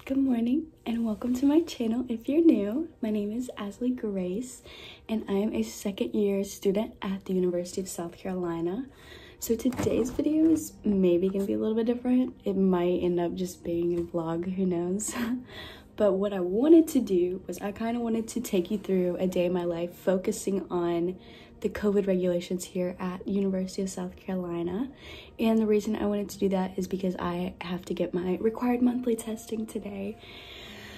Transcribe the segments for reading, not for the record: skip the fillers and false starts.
Good morning and welcome to my channel. If you're new, my name is Asley Grace and I am a second year student at the University of South Carolina. So today's video is maybe gonna be a little bit different. It might end up just being a vlog, who knows. But what I wanted to do was I kind of wanted to take you through a day in my life focusing on the COVID regulations here at University of South Carolina. And the reason I wanted to do that is because I have to get my required monthly testing today.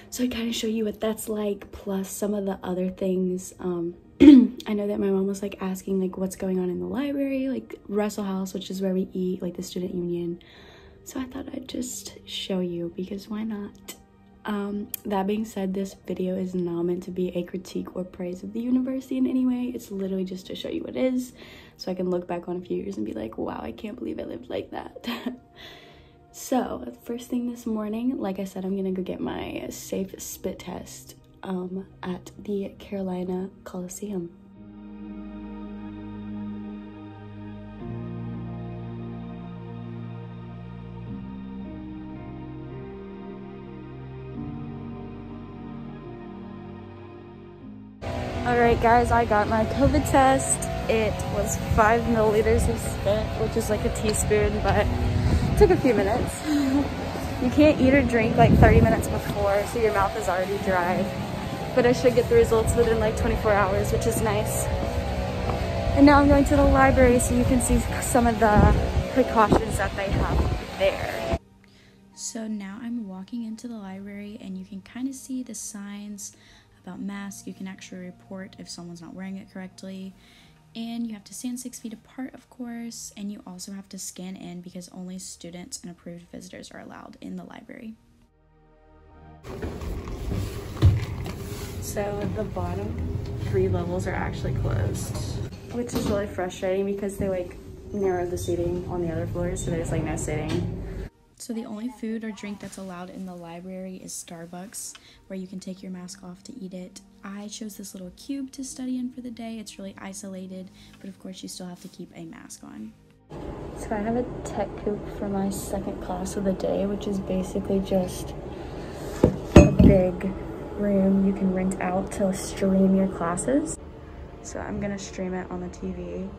So I kind of show you what that's like, plus some of the other things. I know that my mom was like asking like what's going on in the library, like Russell House, which is where we eat, like the student union. So I thought I'd just show you because why not? That being said, this video is not meant to be a critique or praise of the university in any way. It's literally just to show you what it is, so I can look back on a few years and be like, wow, I can't believe I lived like that. So, first thing this morning, like I said, I'm gonna go get my safe spit test at the Carolina Coliseum. Alright guys, I got my COVID test. It was 5 milliliters of spit, which is like a teaspoon, but it took a few minutes. You can't eat or drink like 30 minutes before, so your mouth is already dry. But I should get the results within like 24 hours, which is nice. And now I'm going to the library so you can see some of the precautions that they have there. So now I'm walking into the library and you can kind of see the signs about masks. You can actually report if someone's not wearing it correctly, and you have to stand 6 feet apart, of course, and you also have to scan in because only students and approved visitors are allowed in the library. So the bottom 3 levels are actually closed, which is really frustrating because they like narrow the seating on the other floors, so there's like no sitting. So the only food or drink that's allowed in the library is Starbucks, where you can take your mask off to eat it. I chose this little cube to study in for the day. It's really isolated, but of course you still have to keep a mask on. So I have a tech coop for my second class of the day, which is basically just a big room you can rent out to stream your classes. So I'm gonna stream it on the TV.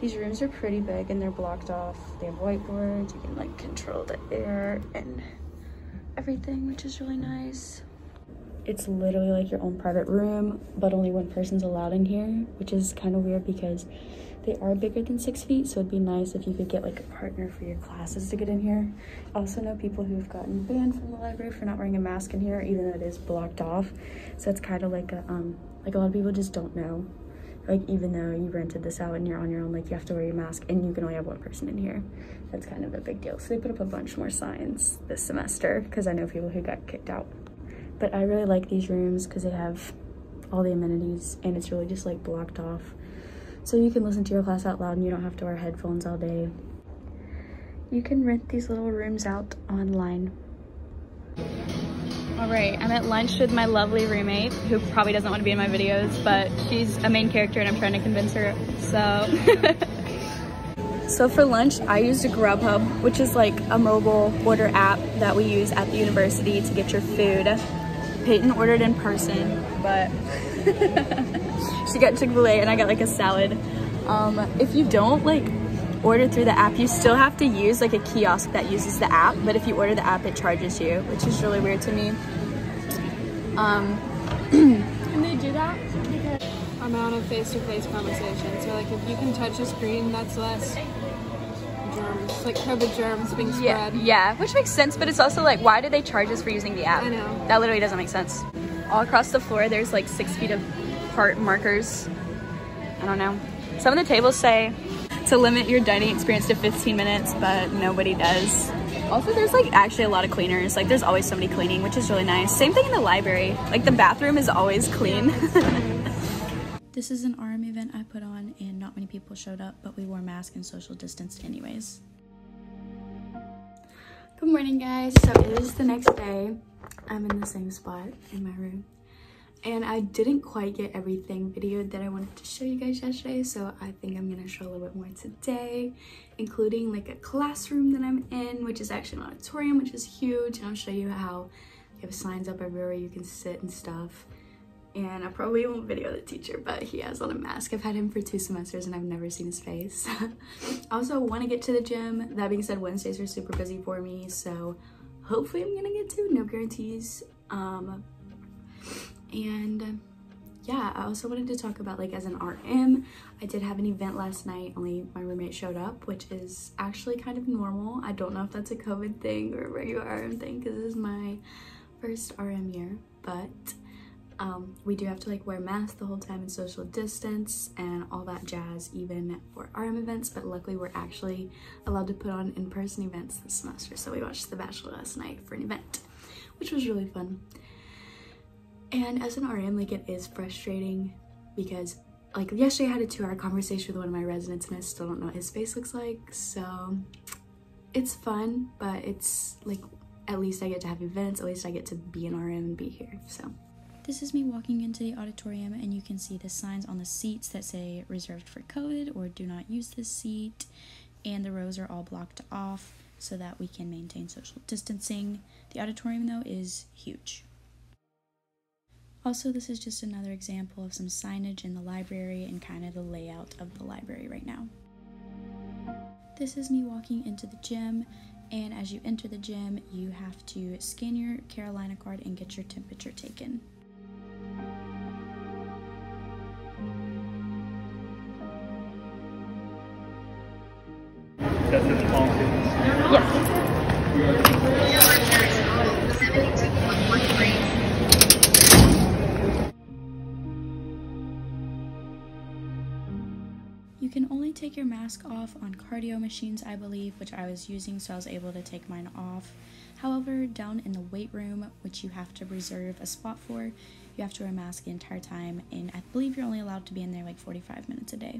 These rooms are pretty big and they're blocked off. They have whiteboards, you can like control the air and everything, which is really nice. It's literally like your own private room, but only one person's allowed in here, which is kind of weird because they are bigger than 6 feet, so it'd be nice if you could get like a partner for your classes to get in here. I also know people who've gotten banned from the library for not wearing a mask in here, even though it is blocked off. So it's kind of like a lot of people just don't know. Like, even though you rented this out and you're on your own, like, you have to wear your mask and you can only have one person in here. That's kind of a big deal. So they put up a bunch more signs this semester because I know people who got kicked out. But I really like these rooms because they have all the amenities and it's really just, like, blocked off. So you can listen to your class out loud and you don't have to wear headphones all day. You can rent these little rooms out online. All right, I'm at lunch with my lovely roommate who probably doesn't want to be in my videos, but she's a main character and I'm trying to convince her, so. So for lunch, I used a Grubhub, which is like a mobile order app that we use at the university to get your food. Peyton ordered in person, but she got Chick-fil-A and I got like a salad. If you don't like order through the app, you still have to use like a kiosk that uses the app, but if you order the app it charges you, which is really weird to me. Can they do that? Because amount of face-to-face conversations, so like if you can touch a screen, that's less germs, like COVID germs being spread. Yeah, which makes sense, but it's also like, why do they charge us for using the app? I know. That literally doesn't make sense. All across the floor there's like 6 feet apart markers. I don't know. Some of the tables say to limit your dining experience to 15 minutes, but nobody does. Also, there's like actually a lot of cleaners. Like there's always somebody cleaning, which is really nice. Same thing in the library. Like the bathroom is always clean. This is an RM event I put on and not many people showed up, but we wore masks and social distanced anyways. Good morning guys. So it is the next day. I'm in the same spot in my room. And I didn't quite get everything videoed that I wanted to show you guys yesterday, so I think I'm gonna show a little bit more today, including like a classroom that I'm in, which is actually an auditorium, which is huge, and I'll show you how You have signs up everywhere you can sit and stuff. And I probably won't video the teacher, but he has on a mask. I've had him for 2 semesters and I've never seen his face. I also want to get to the gym. That being said, Wednesdays are super busy for me, so hopefully I'm gonna get to, no guarantees. Yeah, I also wanted to talk about, like, as an RM, I did have an event last night, only my roommate showed up, which is actually kind of normal. I don't know if that's a COVID thing or a regular RM thing, because this is my first RM year, but we do have to, like, wear masks the whole time and social distance and all that jazz, even for RM events, but luckily we're actually allowed to put on in-person events this semester, so we watched The Bachelor last night for an event, which was really fun. And as an RM, like, it is frustrating because, like, yesterday I had a 2-hour conversation with one of my residents and I still don't know what his face looks like, so it's fun, but it's like, at least I get to have events, at least I get to be an RM and be here, so. This is me walking into the auditorium, and you can see the signs on the seats that say reserved for COVID or do not use this seat, and the rows are all blocked off so that we can maintain social distancing. The auditorium, though, is huge. Also, this is just another example of some signage in the library and kind of the layout of the library right now. This is me walking into the gym, and as you enter the gym, you have to scan your Carolina card and get your temperature taken. You can only take your mask off on cardio machines, I believe, which I was using, so I was able to take mine off. However, down in the weight room, which you have to reserve a spot for, you have to wear a mask the entire time, and I believe you're only allowed to be in there like 45 minutes a day.